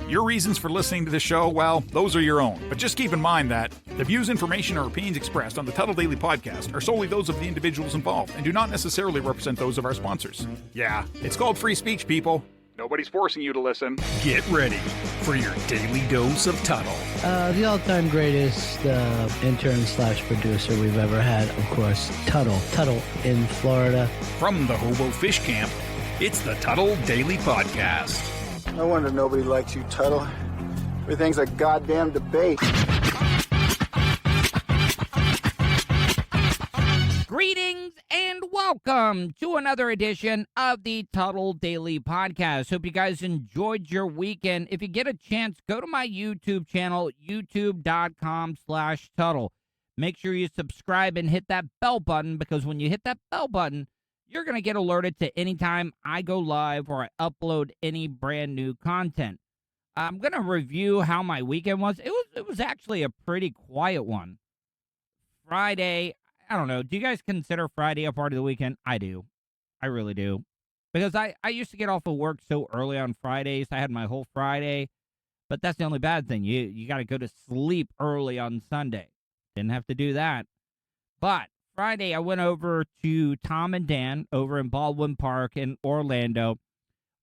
Your reasons for listening to the show, well, those are your own. But just keep in mind that the views, information, or opinions expressed on the Tuddle Daily Podcast are solely those of the individuals involved and do not necessarily represent those of our sponsors. Yeah, it's called free speech, people. Nobody's forcing you to listen. Get ready for your daily dose of Tuddle. The all-time greatest intern/producer we've ever had, of course, Tuddle. Tuddle in Florida. From the Hobo Fish Camp, it's the Tuddle Daily Podcast. No wonder nobody likes you, Tuddle. Everything's a goddamn debate. Greetings and welcome to another edition of the Tuddle Daily Podcast. Hope you guys enjoyed your weekend. If you get a chance, go to my YouTube channel, youtube.com/Tuddle. Make sure you subscribe and hit that bell button, because when you hit that bell button, you're going to get alerted to any time I go live or I upload any brand new content. I'm going to review how my weekend was. It was actually a pretty quiet one. Friday, I don't know. Do you guys consider Friday a part of the weekend? I do. I really do. Because I used to get off of work so early on Fridays. I had my whole Friday. But that's the only bad thing. You got to go to sleep early on Sunday. Didn't have to do that. But Friday, I went over to Tom and Dan over in Baldwin Park in Orlando.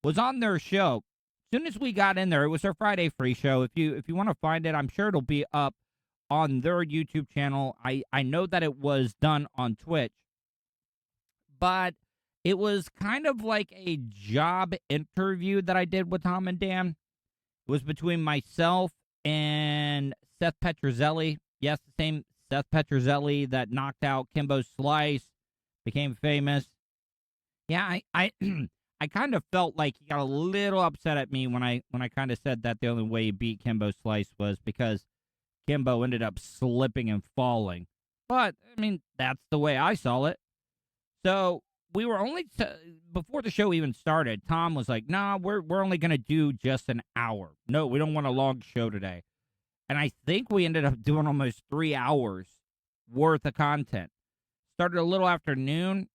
Was on their show. As soon as we got in there, it was their Friday free show. If you want to find it, I'm sure it'll be up on their YouTube channel. I know that it was done on Twitch. But it was kind of like a job interview that I did with Tom and Dan. It was between myself and Seth Petrozelli. Yes, the same Seth Petrozelli that knocked out Kimbo Slice, became famous. Yeah, I I kind of felt like he got a little upset at me when I kind of said that the only way he beat Kimbo Slice was because Kimbo ended up slipping and falling. But, I mean, that's the way I saw it. So, we were only, before the show even started, Tom was like, nah, we're only going to do just an hour. No, we don't want a long show today. And I think we ended up doing almost 3 hours worth of content. Started a little after noon.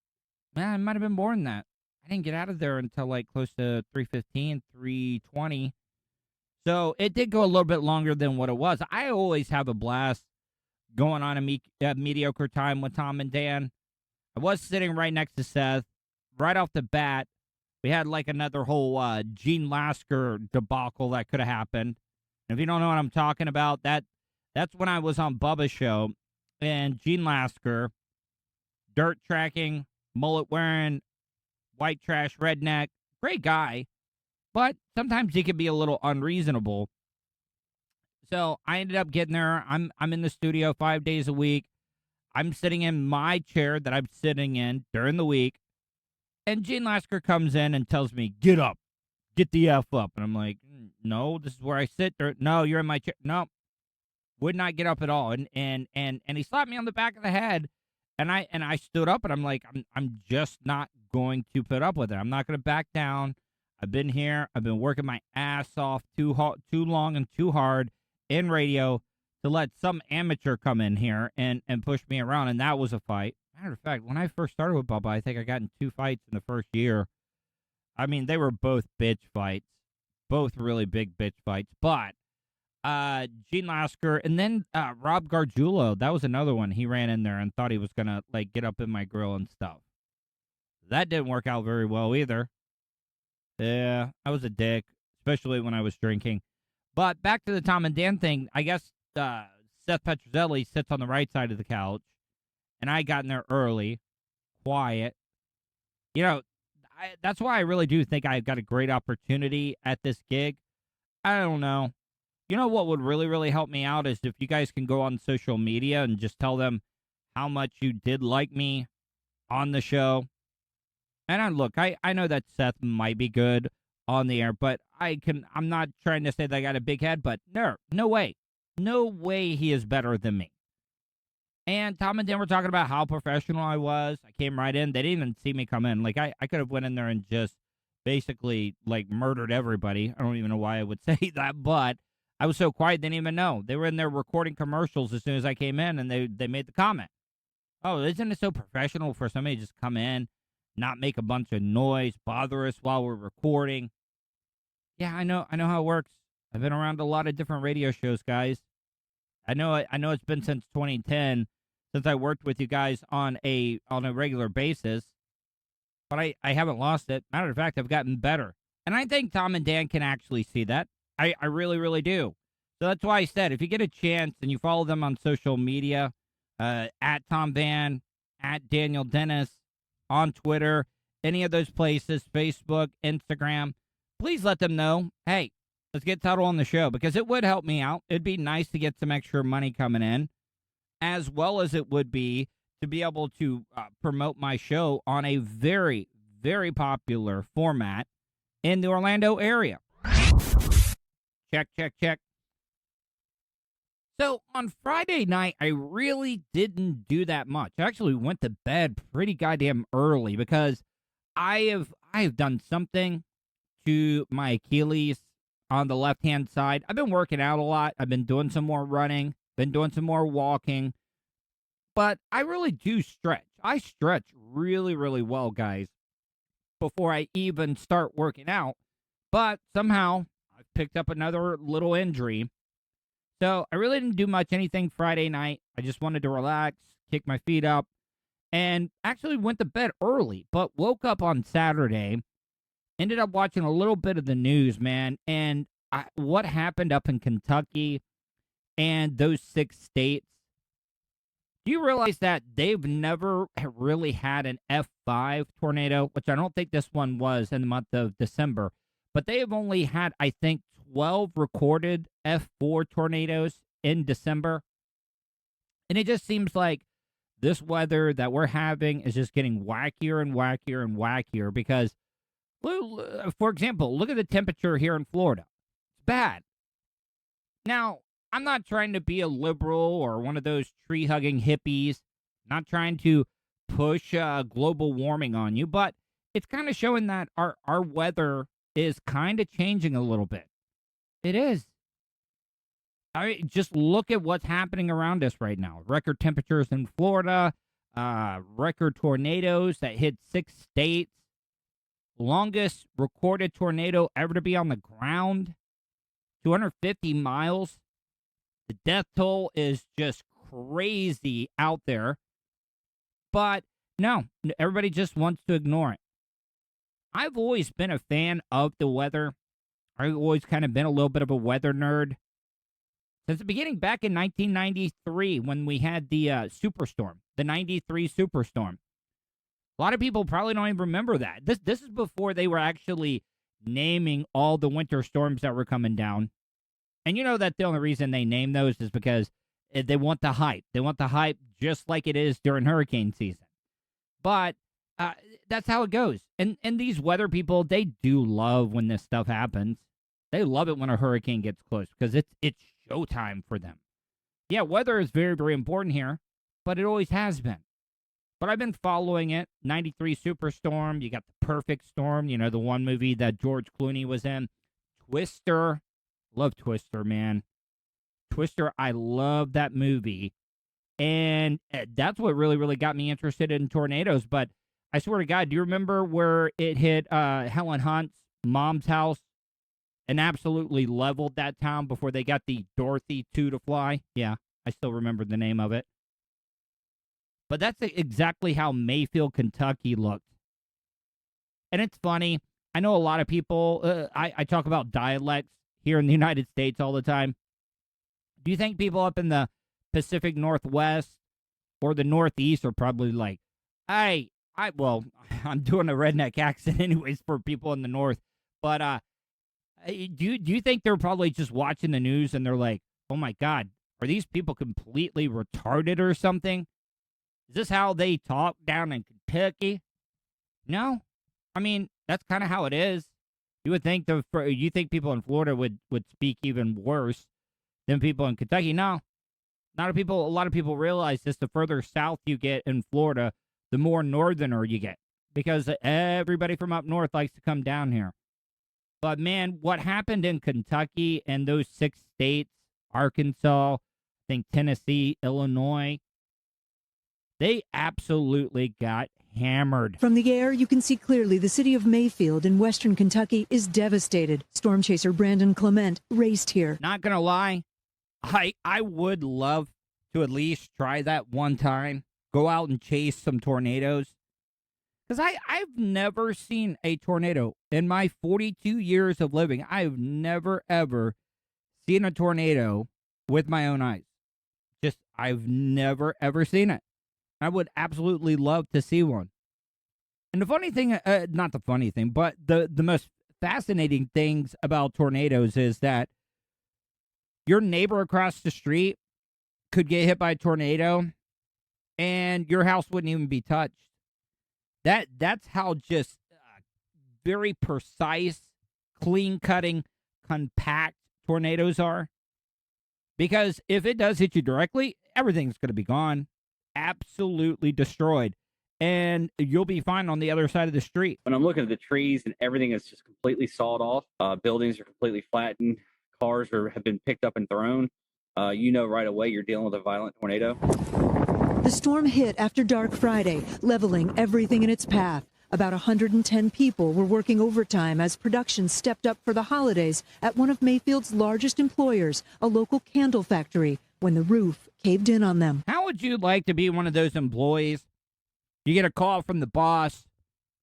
Man, it might have been more than that. I didn't get out of there until like close to 3:15, 3:20. So it did go a little bit longer than what it was. I always have a blast going on a mediocre time with Tom and Dan. I was sitting right next to Seth. Right off the bat, we had like another whole Gene Lasker debacle that could have happened. If you don't know what I'm talking about, that's when I was on Bubba's show, and Gene Lasker, dirt tracking, mullet wearing, white trash redneck, great guy, but sometimes he can be a little unreasonable. So I ended up getting there. I'm in the studio 5 days a week. I'm sitting in my chair that I'm sitting in during the week, and Gene Lasker comes in and tells me, "Get up. Get the F up." And I'm like, no, this is where I sit. No, you're in my chair. No, would not get up at all. And he slapped me on the back of the head, and I stood up, and I'm like, I'm just not going to put up with it. I'm not going to back down. I've been here. I've been working my ass off too long and too hard in radio to let some amateur come in here and push me around. And that was a fight. Matter of fact, when I first started with Bubba, I think I got in 2 fights in the first year. I mean, they were both bitch fights. Both really big bitch fights. But Gene Lasker and then Rob Gargiulo, that was another one. He ran in there and thought he was going to like get up in my grill and stuff. That didn't work out very well either. Yeah, I was a dick, especially when I was drinking. But back to the Tom and Dan thing, I guess Seth Petrozelli sits on the right side of the couch, and I got in there early, quiet. You know, that's why I really do think I got a great opportunity at this gig. I don't know. You know what would really, really help me out is if you guys can go on social media and just tell them how much you did like me on the show. And look, I know that Seth might be good on the air, but I'm not trying to say that I got a big head, but no way. No way he is better than me. And Tom and Dan were talking about how professional I was. I came right in. They didn't even see me come in. Like, I could have went in there and just basically, like, murdered everybody. I don't even know why I would say that, but I was so quiet, they didn't even know. They were in there recording commercials as soon as I came in, and they made the comment. Oh, isn't it so professional for somebody to just come in, not make a bunch of noise, bother us while we're recording? Yeah, I know how it works. I've been around a lot of different radio shows, guys. I know it's been since 2010 since I worked with you guys on a regular basis, but I haven't lost it. Matter of fact, I've gotten better. And I think Tom and Dan can actually see that. I really, really do. So that's why I said, if you get a chance and you follow them on social media, at Tom Van, at Daniel Dennis, on Twitter, any of those places, Facebook, Instagram, please let them know, hey, let's get Tuddle on the show, because it would help me out. It'd be nice to get some extra money coming in, as well as it would be to be able to promote my show on a very, very popular format in the Orlando area. Check, check, check. So on Friday night, I really didn't do that much. I actually went to bed pretty goddamn early because I have done something to my Achilles on the left-hand side. I've been working out a lot. I've been doing some more running, been doing some more walking, but I really do stretch. I stretch really, really well, guys, before I even start working out. But somehow I've picked up another little injury. So I really didn't do much anything Friday night. I just wanted to relax, kick my feet up, and actually went to bed early, but woke up on Saturday, ended up watching a little bit of the news, man, and what happened up in Kentucky and those 6 states. Do you realize that they've never really had an F5 tornado, which I don't think this one was in the month of December, but they have only had, I think, 12 recorded F4 tornadoes in December. And it just seems like this weather that we're having is just getting wackier and wackier and wackier because, for example, look at the temperature here in Florida. It's bad. Now, I'm not trying to be a liberal or one of those tree-hugging hippies, not trying to push global warming on you, but it's kind of showing that our weather is kind of changing a little bit. It is. Just look at what's happening around us right now. Record temperatures in Florida, record tornadoes that hit 6 states, longest recorded tornado ever to be on the ground, 250 miles. The death toll is just crazy out there. But no, everybody just wants to ignore it. I've always been a fan of the weather. I've always kind of been a little bit of a weather nerd. Since the beginning, back in 1993, when we had the superstorm, the 93 superstorm. A lot of people probably don't even remember that. This is before they were actually naming all the winter storms that were coming down. And you know that the only reason they name those is because they want the hype. They want the hype just like it is during hurricane season. But that's how it goes. And these weather people, they do love when this stuff happens. They love it when a hurricane gets close because it's showtime for them. Yeah, weather is very, very important here, but it always has been. But I've been following it. 93 Superstorm. You got the Perfect Storm. You know, the one movie that George Clooney was in. Twister. Love Twister, man. Twister, I love that movie. And that's what really, really got me interested in tornadoes. But I swear to God, do you remember where it hit Helen Hunt's mom's house and absolutely leveled that town before they got the Dorothy 2 to fly? Yeah, I still remember the name of it. But that's exactly how Mayfield, Kentucky looked. And it's funny. I know a lot of people, I talk about dialects here in the United States all the time. Do you think people up in the Pacific Northwest or the Northeast are probably like, hey, I'm doing a redneck accent anyways for people in the North. But do you think they're probably just watching the news and they're like, oh my God, are these people completely retarded or something? Is this how they talk down in Kentucky? No. I mean, that's kind of how it is. You would think you think people in Florida would speak even worse than people in Kentucky. No. A lot of people realize this. The further south you get in Florida, the more northerner you get. Because everybody from up north likes to come down here. But man, what happened in Kentucky and those 6 states, Arkansas, I think Tennessee, Illinois, they absolutely got hammered. From the air, you can see clearly the city of Mayfield in western Kentucky is devastated. Storm chaser Brandon Clement raced here. Not going to lie, I would love to at least try that one time. Go out and chase some tornadoes. Because I've never seen a tornado. In my 42 years of living, I've never, ever seen a tornado with my own eyes. I've never, ever seen it. I would absolutely love to see one. And the funny thing, not the funny thing, but the most fascinating things about tornadoes is that your neighbor across the street could get hit by a tornado and your house wouldn't even be touched. That's how just very precise, clean-cutting, compact tornadoes are. Because if it does hit you directly, everything's going to be gone. Absolutely destroyed. And you'll be fine on the other side of the street. When I'm looking at the trees and everything is just completely sawed off, buildings are completely flattened, cars have been picked up and thrown, you know right away you're dealing with a violent tornado. The storm hit after dark Friday, leveling everything in its path. About 110 people were working overtime as production stepped up for the holidays at one of Mayfield's largest employers, a local candle factory, when the roof caved in on them. How would you like to be one of those employees? You get a call from the boss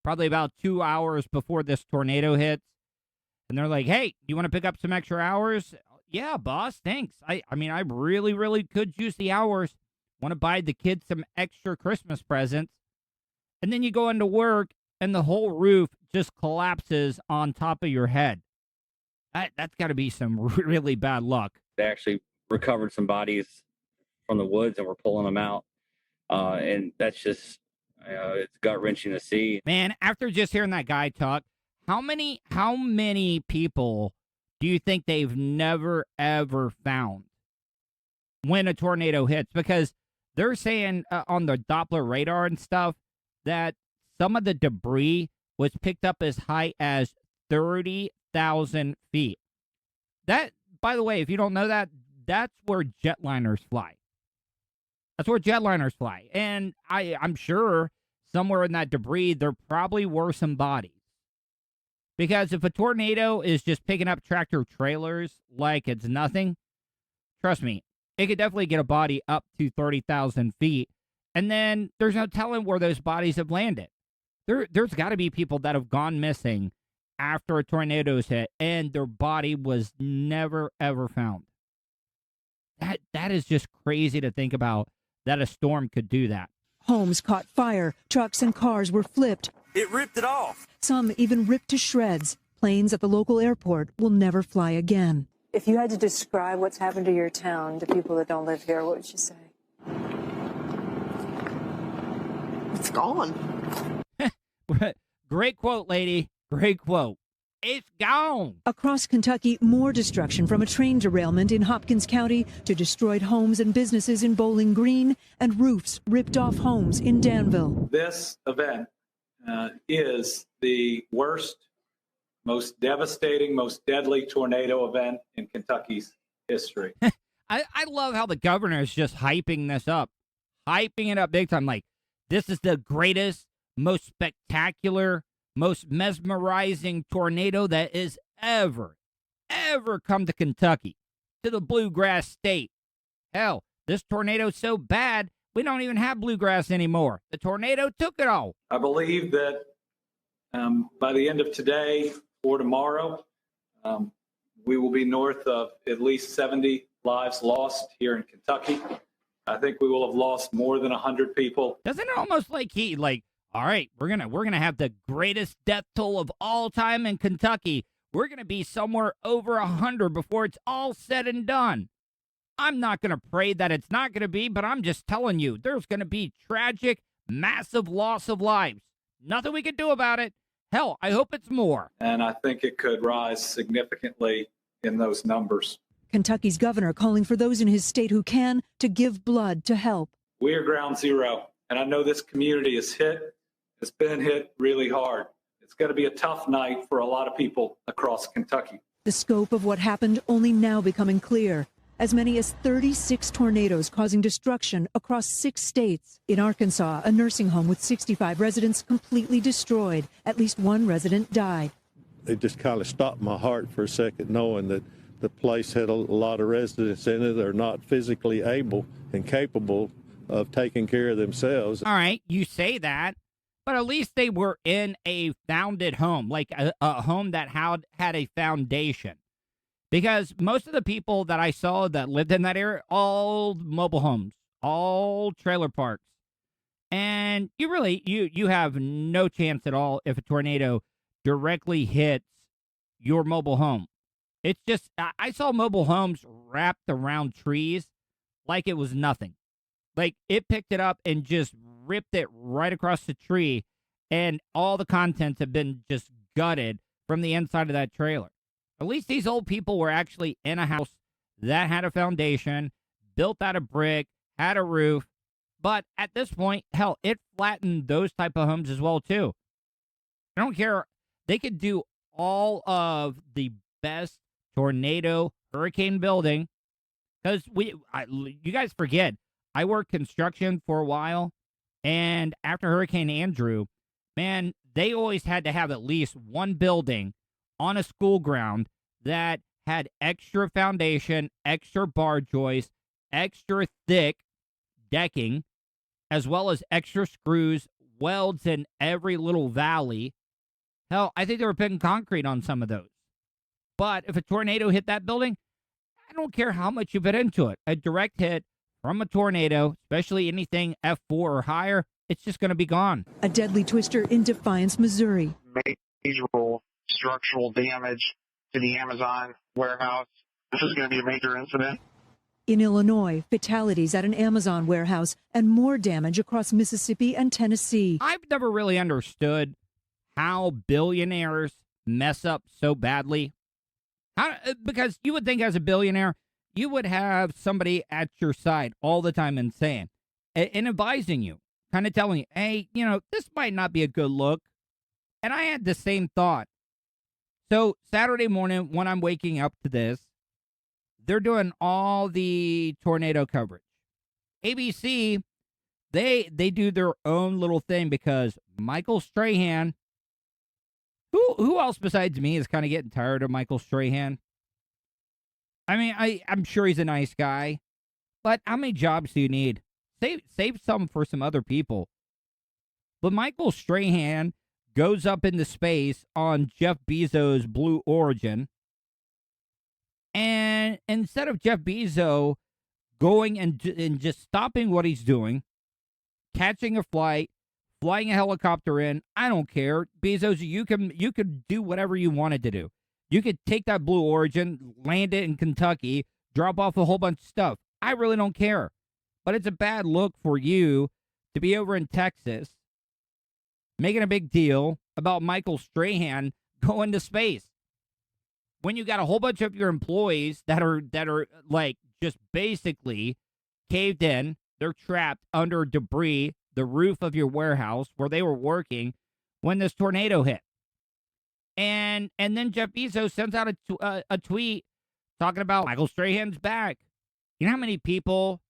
probably about 2 hours before this tornado hits, and they're like, hey, you want to pick up some extra hours? Yeah, boss, thanks. I mean, I really, really could use the hours. Want to buy the kids some extra Christmas presents. And then you go into work, and the whole roof just collapses on top of your head. That's got to be some really bad luck. They actually recovered some bodies from the woods and were pulling them out. And that's just, it's gut-wrenching to see. Man, after just hearing that guy talk, how many people do you think they've never, ever found when a tornado hits? Because they're saying on the Doppler radar and stuff that some of the debris was picked up as high as 30,000 feet. That, by the way, if you don't know that, that's where jetliners fly. That's where jetliners fly. And I'm sure somewhere in that debris, there probably were some bodies. Because if a tornado is just picking up tractor trailers like it's nothing, trust me, it could definitely get a body up to 30,000 feet. And then there's no telling where those bodies have landed. There's got to be people that have gone missing after a tornado's hit, and their body was never, ever found. That is just crazy to think about, that a storm could do that. Homes caught fire, trucks and cars were flipped. It ripped it off. Some even ripped to shreds. Planes at the local airport will never fly again. If you had to describe what's happened to your town to people that don't live here, what would you say? It's gone. Great quote, lady. Great quote. It's gone. Across Kentucky, more destruction from a train derailment in Hopkins County to destroyed homes and businesses in Bowling Green and roofs ripped off homes in Danville. This event is the worst, most devastating, most deadly tornado event in Kentucky's history. I love how the governor is just hyping this up. Hyping it up big time. Like, this is the greatest, most spectacular, most mesmerizing tornado that is ever come to Kentucky, to the bluegrass state. Hell, this tornado's so bad, we don't even have bluegrass anymore. The tornado took it all. I believe that by the end of today or tomorrow, we will be north of at least 70 lives lost here in Kentucky. I think we will have lost more than 100 people. Doesn't it almost all right, we're gonna have the greatest death toll of all time in Kentucky. We're gonna be somewhere over 100 before it's all said and done. I'm not gonna pray that it's not gonna be, but I'm just telling you, there's gonna be tragic, massive loss of lives. Nothing we can do about it. Hell, I hope it's more. And I think it could rise significantly in those numbers. Kentucky's governor calling for those in his state who can to give blood to help. We are ground zero, and I know this community is hit. It's been hit really hard. It's going to be a tough night for a lot of people across Kentucky. The scope of what happened only now becoming clear. As many as 36 tornadoes causing destruction across 6 states. In Arkansas, a nursing home with 65 residents completely destroyed. At least one resident died. It just kind of stopped my heart for a second, knowing that the place had a lot of residents in it that are not physically able and capable of taking care of themselves. All right, you say that, but at least they were in a founded home, like a home that had a foundation. Because most of the people that I saw that lived in that area, all mobile homes, all trailer parks. And you have no chance at all if a tornado directly hits your mobile home. It's just, I saw mobile homes wrapped around trees like it was nothing. Like, it picked it up and just ripped it right across the tree, and all the contents have been just gutted from the inside of that trailer. At least these old people were actually in a house that had a foundation, built out of brick, had a roof. But at this point, hell, it flattened those type of homes as well, too. I don't care. They could do all of the best tornado, hurricane building. Because you guys forget, I worked construction for a while. And after Hurricane Andrew, man, they always had to have at least one building on a school ground that had extra foundation, extra bar joists, extra thick decking, as well as extra screws, welds in every little valley. Hell, I think they were putting concrete on some of those. But if a tornado hit that building, I don't care how much you put into it. A direct hit from a tornado, especially anything F4 or higher, it's just going to be gone. A deadly twister in Defiance, Missouri. Major structural damage to the Amazon warehouse. This is going to be a major incident. In Illinois, fatalities at an Amazon warehouse and more damage across Mississippi and Tennessee. I've never really understood how billionaires mess up so badly. Because you would think as a billionaire, you would have somebody at your side all the time and saying, and advising you, kind of telling you, hey, this might not be a good look. And I had the same thought. So Saturday morning, when I'm waking up to this, they're doing all the tornado coverage. ABC, they do their own little thing because Michael Strahan, who else besides me is kind of getting tired of Michael Strahan? I mean, I'm sure he's a nice guy, but how many jobs do you need? Save some for some other people. But Michael Strahan goes up into space on Jeff Bezos' Blue Origin. And instead of Jeff Bezos going and just stopping what he's doing, catching a flight, flying a helicopter in, I don't care. Bezos, you could do whatever you wanted to do. You could take that Blue Origin, land it in Kentucky, drop off a whole bunch of stuff. I really don't care. But it's a bad look for you to be over in Texas making a big deal about Michael Strahan going to space when you got a whole bunch of your employees that are like just basically caved in. They're trapped under debris, the roof of your warehouse where they were working when this tornado hit. And then Jeff Bezos sends out a tweet talking about Michael Strahan's back. You know how many people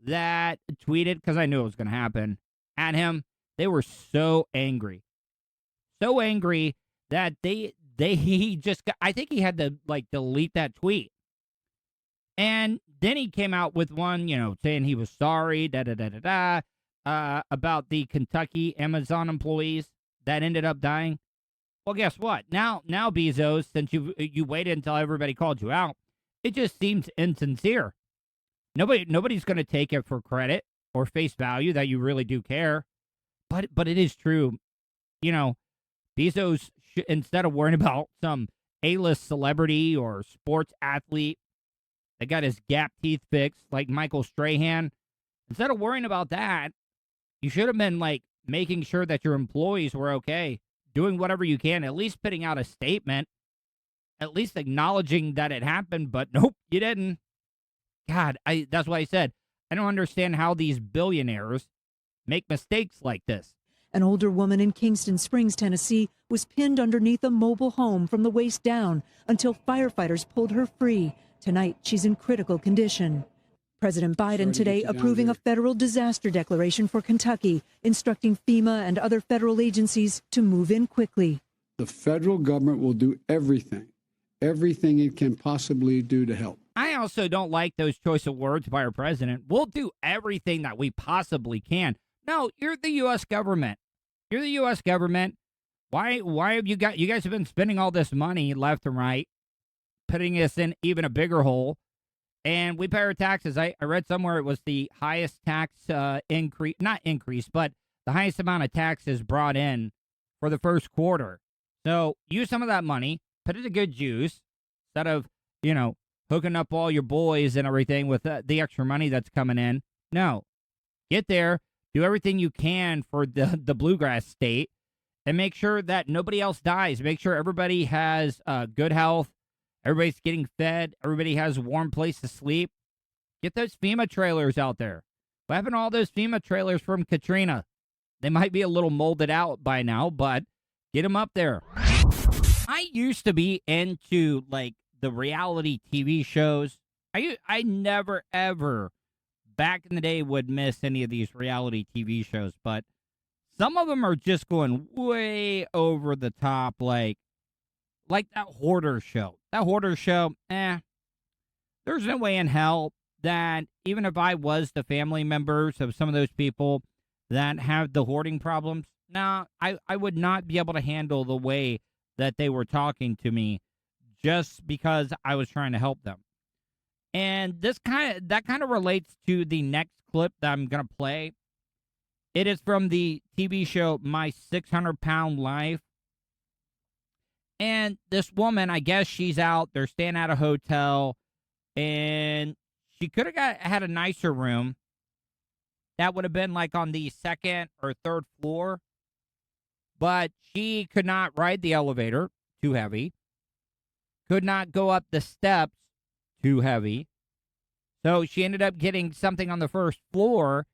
that tweeted, because I knew it was going to happen, at him? They were so angry. So angry that he just got, I think he had to delete that tweet. And then he came out with one, saying he was sorry, about the Kentucky Amazon employees that ended up dying. Well, guess what? Now Bezos, since you waited until everybody called you out, it just seems insincere. Nobody's going to take it for credit or face value that you really do care. But it is true. Bezos, instead of worrying about some A-list celebrity or sports athlete that got his gap teeth fixed like Michael Strahan, instead of worrying about that, you should have been making sure that your employees were okay, doing whatever you can, at least putting out a statement, at least acknowledging that it happened, but nope, you didn't. God, that's why I said, I don't understand how these billionaires make mistakes like this. An older woman in Kingston Springs, Tennessee, was pinned underneath a mobile home from the waist down until firefighters pulled her free. Tonight, she's in critical condition. President Biden today approving a federal disaster declaration for Kentucky, instructing FEMA and other federal agencies to move in quickly. The federal government will do everything it can possibly do to help. I also don't like those choice of words by our president. We'll do everything that we possibly can. No, you're the U.S. government. You're the U.S. government. Why have you guys have been spending all this money left and right, putting us in even a bigger hole, and we pay our taxes. I read somewhere it was the highest tax not increase, but the highest amount of taxes brought in for the first quarter. So use some of that money, put it to good use, instead of, hooking up all your boys and everything with the extra money that's coming in. No, get there, do everything you can for the bluegrass state, and make sure that nobody else dies. Make sure everybody has good health, everybody's getting fed, everybody has a warm place to sleep. Get those FEMA trailers out there. What happened to all those FEMA trailers from Katrina? They might be a little molded out by now, but get them up there. I used to be into, the reality TV shows. I never, ever, back in the day, would miss any of these reality TV shows, but some of them are just going way over the top, like that Hoarder show. That Hoarder show, there's no way in hell that even if I was the family members of some of those people that have the hoarding problems, I would not be able to handle the way that they were talking to me just because I was trying to help them. And that kind of relates to the next clip that I'm going to play. It is from the TV show My 600-Pound Life. And this woman, I guess she's out, they're staying at a hotel, and she could have had a nicer room. That would have been on the second or third floor. But she could not ride the elevator, too heavy. Could not go up the steps, too heavy. So she ended up getting something on the first floor,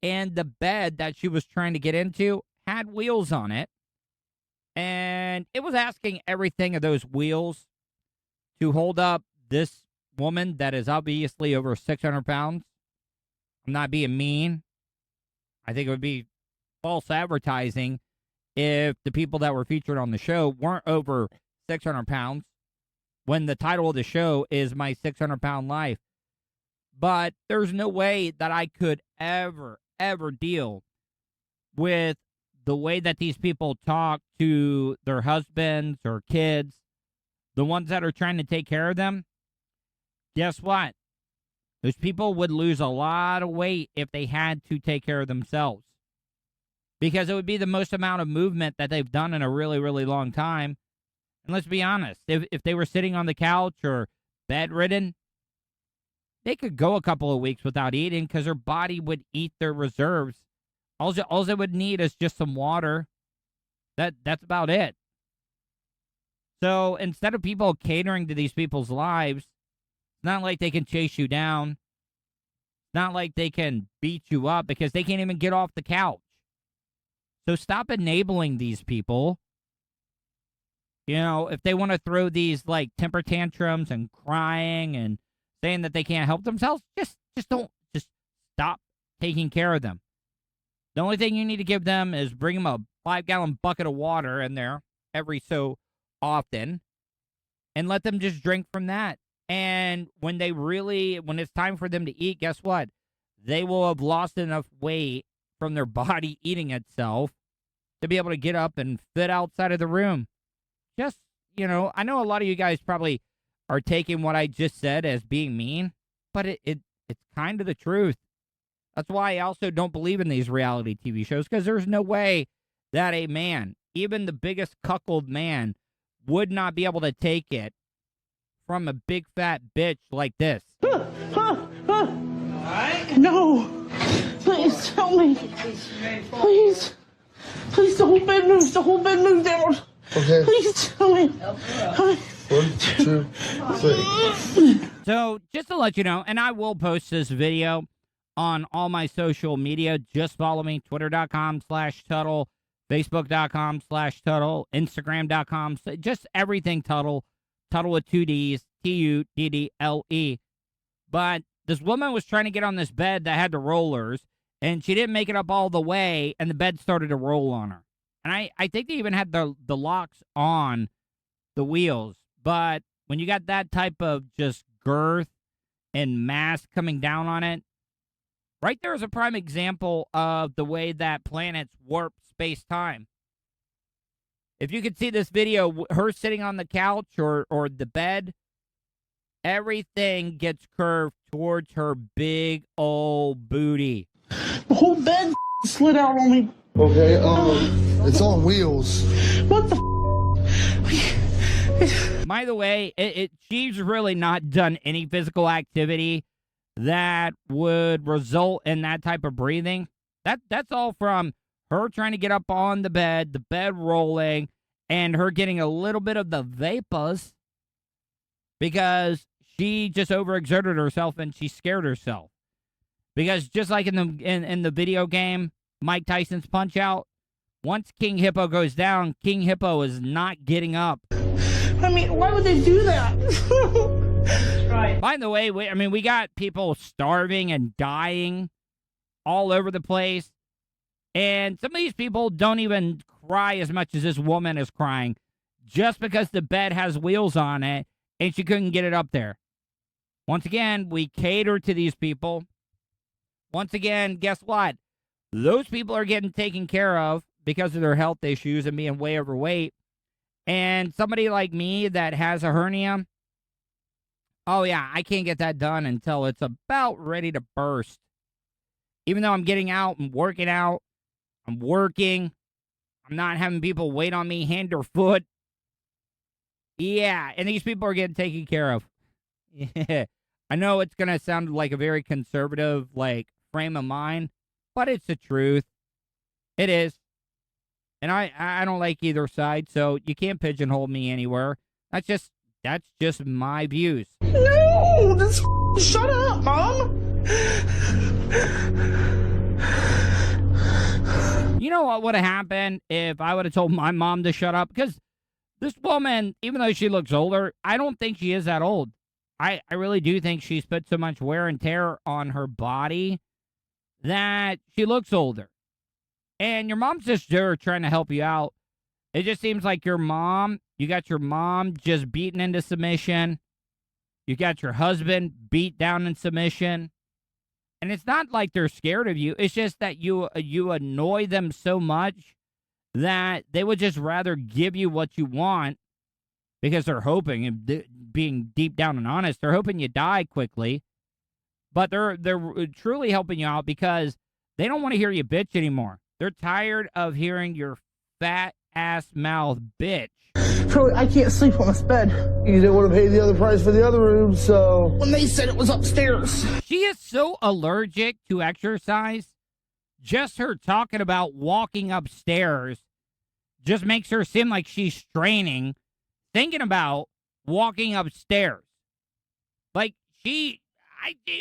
and the bed that she was trying to get into had wheels on it. And it was asking everything of those wheels to hold up this woman that is obviously over 600 pounds. I'm not being mean. I think it would be false advertising if the people that were featured on the show weren't over 600 pounds when the title of the show is My 600-Pound Life. But there's no way that I could ever deal with the way that these people talk to their husbands or kids, the ones that are trying to take care of them. Guess what? Those people would lose a lot of weight if they had to take care of themselves, because it would be the most amount of movement that they've done in a really, really long time. And let's be honest, if they were sitting on the couch or bedridden, they could go a couple of weeks without eating because their body would eat their reserves. All they would need is just some water. That's about it. So instead of people catering to these people's lives, it's not like they can chase you down. It's not like they can beat you up because they can't even get off the couch. So stop enabling these people. If they want to throw these temper tantrums and crying and saying that they can't help themselves, just stop taking care of them. The only thing you need to give them is bring them a 5-gallon bucket of water in there every so often and let them just drink from that. And when it's time for them to eat, guess what? They will have lost enough weight from their body eating itself to be able to get up and fit outside of the room. Just, I know a lot of you guys probably are taking what I just said as being mean, but it's kind of the truth. That's why I also don't believe in these reality TV shows, because there's no way that a man, even the biggest cuckold man, would not be able to take it from a big fat bitch like this. No! Please tell me! Please! Please, the whole bed moves! The whole bed moves down! Okay. Please tell me! 1, 2, 3. So, just to let you know, and I will post this video on all my social media. Just follow me, twitter.com/Tuddle, Facebook.com/Tuddle, Instagram.com, just everything Tuddle. Tuddle with 2 Ds, Tuddle. But this woman was trying to get on this bed that had the rollers, and she didn't make it up all the way, and the bed started to roll on her. And I think they even had the locks on the wheels. But when you got that type of just girth and mass coming down on it, right there is a prime example of the way that planets warp space-time. If you could see this video, her sitting on the couch or the bed, everything gets curved towards her big old booty. The whole bed slid out on me. Okay, it's on wheels. What the By the way, she's really not done any physical activity that would result in that type of breathing. That's all from her trying to get up on the bed rolling, and her getting a little bit of the vapors because she just overexerted herself and she scared herself. Because just like in the video game, Mike Tyson's Punch-Out, once King Hippo goes down, King Hippo is not getting up. I mean, why would they do that? Right. By the way, we got people starving and dying all over the place. And some of these people don't even cry as much as this woman is crying just because the bed has wheels on it and she couldn't get it up there. Once again, we cater to these people. Once again, guess what? Those people are getting taken care of because of their health issues and being way overweight. And somebody like me that has a hernia, oh yeah, I can't get that done until it's about ready to burst. Even though I'm getting out and working out, I'm working, I'm not having people wait on me hand or foot. Yeah, and these people are getting taken care of. Yeah. I know it's going to sound like a very conservative, frame of mind, but it's the truth. It is. And I don't like either side, so you can't pigeonhole me anywhere. That's just my views. No! Just shut up, Mom! You know what would have happened if I would have told my mom to shut up? Because this woman, even though she looks older, I don't think she is that old. I really do think she's put so much wear and tear on her body that she looks older. And your mom's just there trying to help you out. It just seems like you got your mom just beaten into submission. You got your husband beat down in submission. And it's not like they're scared of you. It's just that you annoy them so much that they would just rather give you what you want because they're hoping, and being deep down and honest, they're hoping you die quickly. But they're truly helping you out because they don't want to hear you bitch anymore. They're tired of hearing your fat ass mouth bitch. Charlie, I can't sleep on this bed. You didn't want to pay the other price for the other room, so... When they said it was upstairs. She is so allergic to exercise. Just her talking about walking upstairs just makes her seem like she's straining, thinking about walking upstairs. Like, it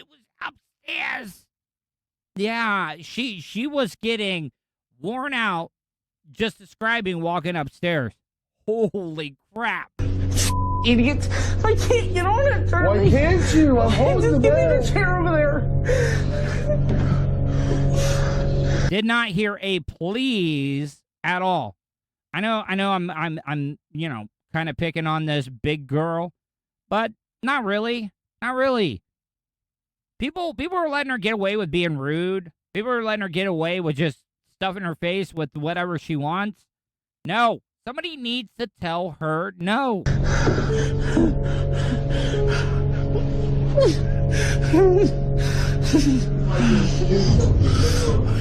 was upstairs. Yeah, she was getting worn out just describing walking upstairs. Holy crap. Idiots. I can't get on it, Charlie. Why can't you? I'm holding the bed. Just give me the chair over there. Did not hear a please at all. I know I'm kind of picking on this big girl, but not really. Not really. People are letting her get away with being rude. People are letting her get away with just stuffing her face with whatever she wants. No. Somebody needs to tell her no. I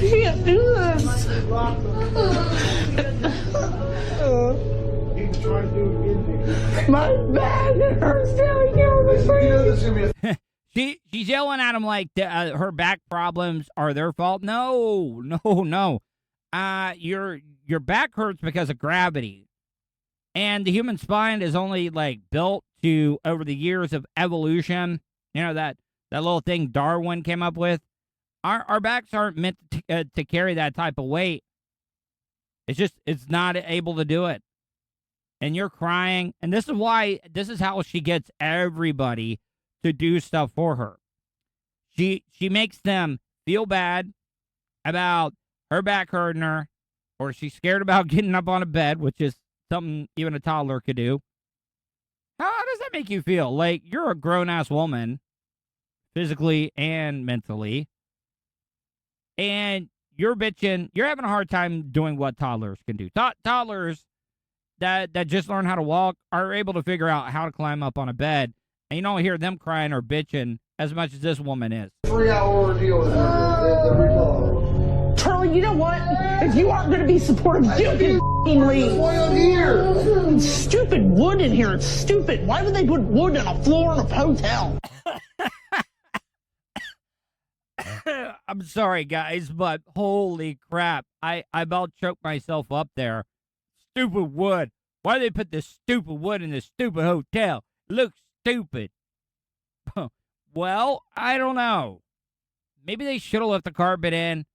can't do this. My back hurts down here. She's yelling at him like her back problems are their fault. No. Your back hurts because of gravity. And the human spine is only built to, over the years of evolution, that little thing Darwin came up with. Our backs aren't meant to carry that type of weight. It's not able to do it. And you're crying. And this is how she gets everybody to do stuff for her. She makes them feel bad about her back hurting her, or she's scared about getting up on a bed, which is something even a toddler could do. How does that make you feel? Like, you're a grown-ass woman, physically and mentally, and you're bitching. You're having a hard time doing what toddlers can do. Toddlers that just learn how to walk are able to figure out how to climb up on a bed, and you don't hear them crying or bitching as much as this woman is. 3-hour ordeal with every time. Charlie, you know what? If you aren't going to be supportive, you can leave. That's why I'm here. It's stupid wood in here. It's stupid. Why would they put wood on a floor in a hotel? I'm sorry, guys, but holy crap. I about choked myself up there. Stupid wood. Why do they put this stupid wood in this stupid hotel? It looks stupid. Well, I don't know. Maybe they should have left the carpet in.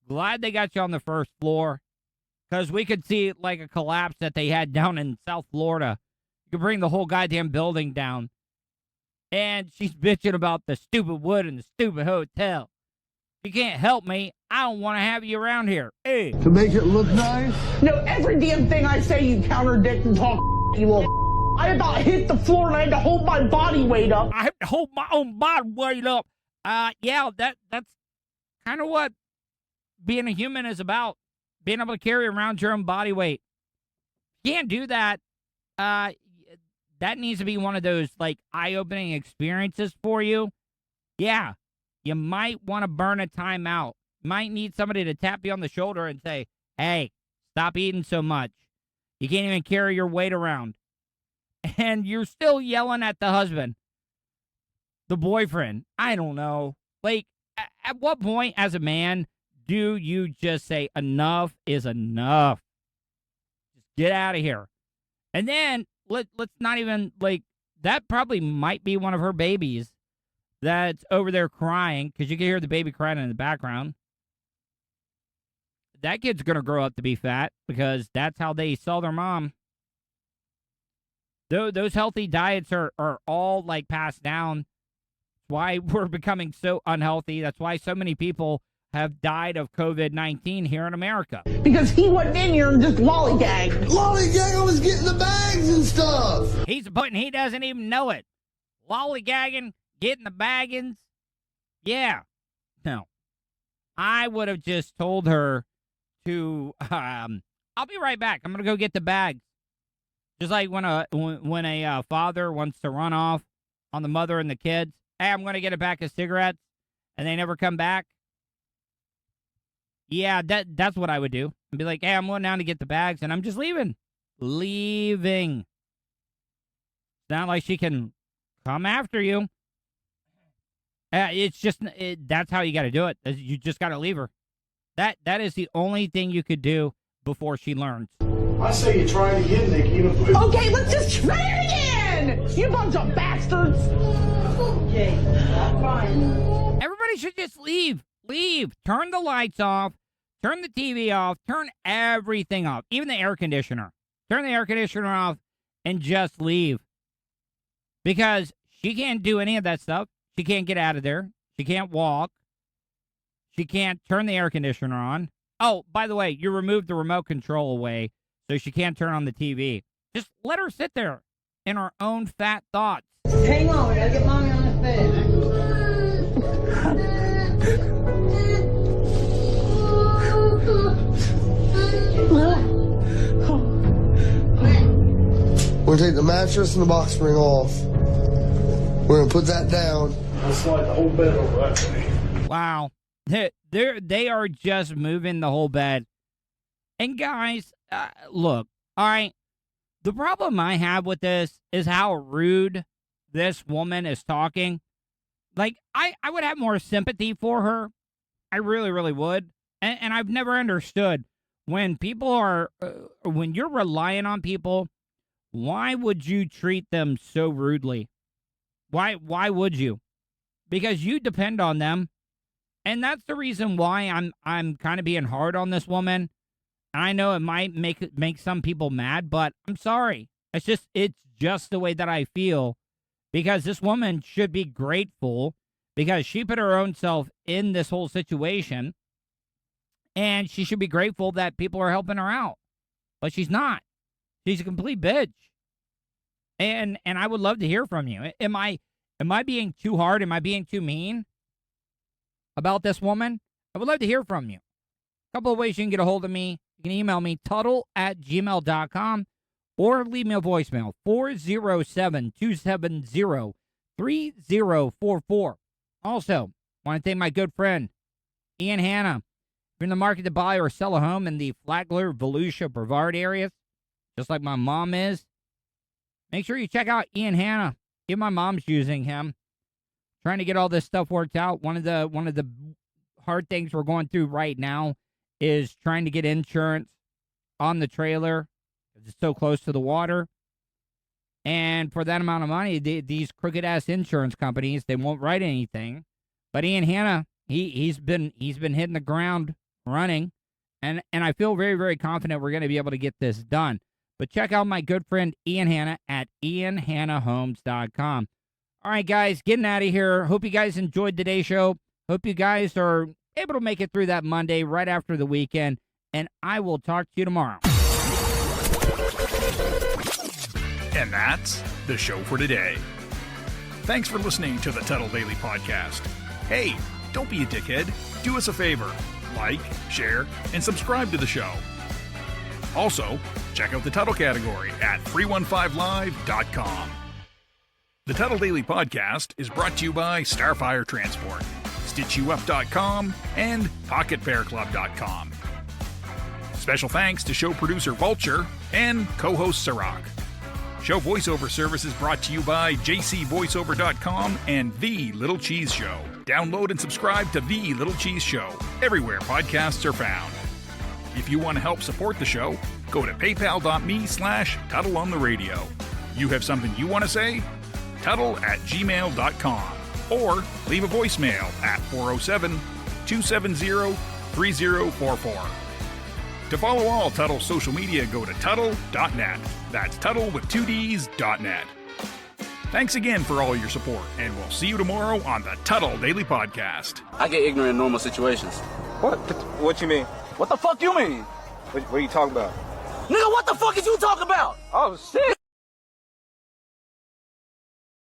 Glad they got you on the first floor, because we could see like a collapse that they had down in South Florida. You could bring the whole goddamn building down. And she's bitching about the stupid wood in the stupid hotel. You can't help me. I don't want to have you around here. Hey. To make it look nice? No, every damn thing I say you contradict and talk, you little. I about hit the floor and I had to hold my body weight up. I have to hold my own body weight up. Yeah, that's kind of what being a human is about. Being able to carry around your own body weight. You can't do that. That needs to be one of those like eye-opening experiences for you. Yeah, you might want to burn a time out. Might need somebody to tap you on the shoulder and say, hey, stop eating so much. You can't even carry your weight around. And you're still yelling at the husband, the boyfriend. I don't know. Like, at what point as a man do you just say enough is enough? Just get out of here. And then let's not even, like, that probably might be one of her babies that's over there crying, because you can hear the baby crying in the background. That kid's going to grow up to be fat, because that's how they saw their mom. Those healthy diets are all, like, passed down. That's why we're becoming so unhealthy. That's why so many people have died of COVID-19 here in America. Because he wasn't in here and just lollygagged. Lollygag, I was getting the bags and stuff. He's a pudding, he doesn't even know it. Lollygagging, getting the baggins. Yeah. No. I would have just told her to, I'll be right back. I'm going to go get the bags. Just like when a father wants to run off on the mother and the kids. Hey, I'm going to get a pack of cigarettes, and they never come back. Yeah, that's what I would do. I'd be like, hey, I'm going down to get the bags, and I'm just leaving. Leaving. It's not like she can come after you. It's just, that's how you got to do it. You just got to leave her. That is the only thing you could do before she learns. I say you try it again, Nikki. Okay, let's just try it again! You bunch of bastards! Okay, fine. Everybody should just leave. Leave. Turn the lights off. Turn the TV off. Turn everything off. Even the air conditioner. Turn the air conditioner off and just leave. Because she can't do any of that stuff. She can't get out of there. She can't walk. She can't turn the air conditioner on. Oh, by the way, you removed the remote control away, so she can't turn on the TV. Just let her sit there in her own fat thoughts. Hang on, we gotta get Mommy on this bed. We're gonna take the mattress and the box spring off. We're gonna put that down. I'll slide the whole bed over that way. Wow. They are just moving the whole bed. And guys, look, all right, the problem I have with this is how rude this woman is talking. Like, I would have more sympathy for her. I really, really would. And I've never understood when people are, when you're relying on people, why would you treat them so rudely? Why would you? Because you depend on them. And that's the reason why I'm kind of being hard on this woman. And I know it might make some people mad, but I'm sorry. It's just the way that I feel, because this woman should be grateful because she put her own self in this whole situation, and she should be grateful that people are helping her out. But she's not. She's a complete bitch. And I would love to hear from you. Am I being too hard? Am I being too mean about this woman? I would love to hear from you. A couple of ways you can get a hold of me. You can email me, Tuddle@gmail.com, or leave me a voicemail, 407-270-3044. Also, want to thank my good friend, Ian Hanna. If you're in the market to buy or sell a home in the Flagler, Volusia, Brevard areas, just like my mom is, make sure you check out Ian Hanna. Even my mom's using him, trying to get all this stuff worked out. One of the hard things we're going through right now is trying to get insurance on the trailer. It's so close to the water. And for that amount of money, these crooked-ass insurance companies, they won't write anything. But Ian Hanna, he's been hitting the ground running. And I feel very, very confident we're going to be able to get this done. But check out my good friend Ian Hanna at IanHannaHomes.com. All right, guys, getting out of here. Hope you guys enjoyed today's show. Hope you guys are able to make it through that Monday right after the weekend. And I will talk to you tomorrow. And that's the show for today. Thanks for listening to the Tuddle Daily Podcast. Hey, don't be a dickhead. Do us a favor. Like, share, and subscribe to the show. Also, check out the Tuddle category at 315live.com. The Tuddle Daily Podcast is brought to you by Starfire Transport, StitchYouUp.com, and PocketPairClub.com. Special thanks to show producer Vulture and co-host Sirach. Show voiceover service is brought to you by JCVoiceover.com and The Little Cheese Show. Download and subscribe to The Little Cheese Show everywhere podcasts are found. If you want to help support the show, go to paypal.me/TuddleOnTheRadio. You have something you want to say? Tuddle@gmail.com or leave a voicemail at 407-270-3044. To follow all Tuddle social media, go to Tuddle.net. That's Tuddle with 2Ds.net. Thanks again for all your support, and we'll see you tomorrow on the Tuddle Daily Podcast. I get ignorant in normal situations. What you mean? What the fuck you mean? What are you talking about? Nigga, what the fuck is you talking about? Oh, shit.